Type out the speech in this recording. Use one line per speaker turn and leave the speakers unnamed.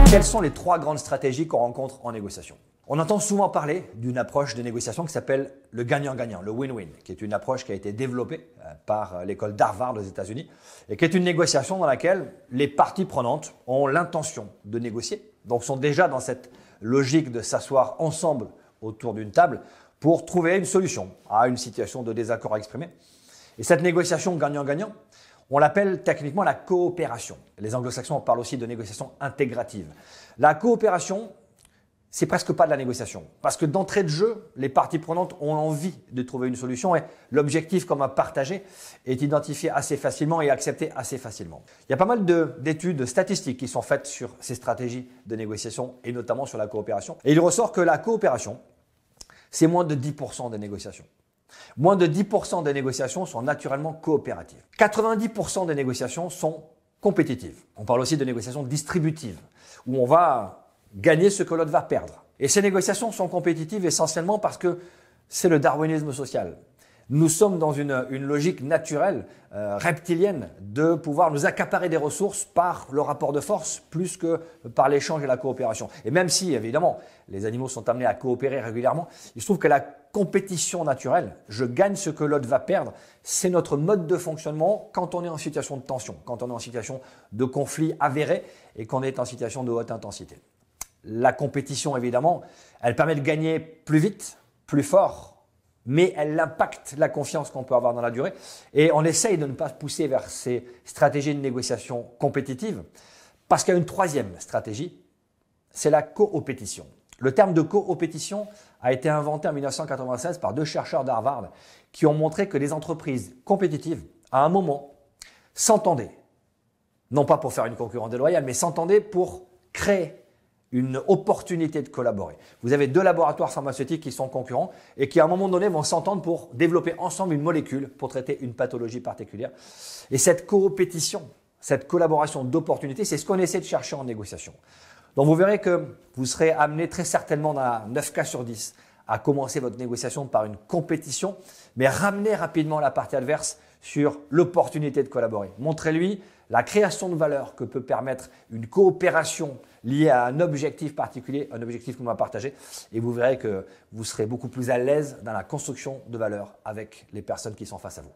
Quelles sont les 3 grandes stratégies qu'on rencontre en négociation? On entend souvent parler d'une approche de négociation qui s'appelle le gagnant-gagnant, le win-win, qui est une approche qui a été développée par l'école d'Harvard aux États-Unis et qui est une négociation dans laquelle les parties prenantes ont l'intention de négocier, donc sont déjà dans cette logique de s'asseoir ensemble autour d'une table pour trouver une solution à une situation de désaccord exprimé. Et cette négociation gagnant-gagnant, on l'appelle techniquement la coopération. Les anglo-saxons parlent aussi de négociation intégrative. La coopération, c'est presque pas de la négociation. Parce que d'entrée de jeu, les parties prenantes ont envie de trouver une solution et l'objectif commun partagé est identifié assez facilement et accepté assez facilement. Il y a pas mal d'études statistiques qui sont faites sur ces stratégies de négociation et notamment sur la coopération. Et il ressort que la coopération, c'est moins de 10% des négociations. Moins de 10% des négociations sont naturellement coopératives. 90% des négociations sont compétitives. On parle aussi de négociations distributives, où on va gagner ce que l'autre va perdre. Et ces négociations sont compétitives essentiellement parce que c'est le darwinisme social. Nous sommes dans une logique naturelle, reptilienne, de pouvoir nous accaparer des ressources par le rapport de force plus que par l'échange et la coopération. Et même si, évidemment, les animaux sont amenés à coopérer régulièrement, il se trouve que la compétition naturelle, je gagne ce que l'autre va perdre, c'est notre mode de fonctionnement quand on est en situation de tension, quand on est en situation de conflit avéré et qu'on est en situation de haute intensité. La compétition, évidemment, elle permet de gagner plus vite, plus fort, mais elle impacte la confiance qu'on peut avoir dans la durée. Et on essaye de ne pas pousser vers ces stratégies de négociation compétitives parce qu'il y a une 3e stratégie, c'est la coopétition. Le terme de coopétition a été inventé en 1996 par 2 chercheurs d'Harvard qui ont montré que les entreprises compétitives, à un moment, s'entendaient. Non pas pour faire une concurrence déloyale, mais s'entendaient pour créer une opportunité de collaborer. Vous avez 2 laboratoires pharmaceutiques qui sont concurrents et qui à un moment donné vont s'entendre pour développer ensemble une molécule pour traiter une pathologie particulière. Et cette coopétition, cette collaboration d'opportunités, c'est ce qu'on essaie de chercher en négociation. Donc vous verrez que vous serez amené très certainement dans 9 cas sur 10 à commencer votre négociation par une compétition, mais ramenez rapidement la partie adverse sur l'opportunité de collaborer. Montrez-lui la création de valeur que peut permettre une coopération liée à un objectif particulier, un objectif qu'on va partager, et vous verrez que vous serez beaucoup plus à l'aise dans la construction de valeur avec les personnes qui sont face à vous.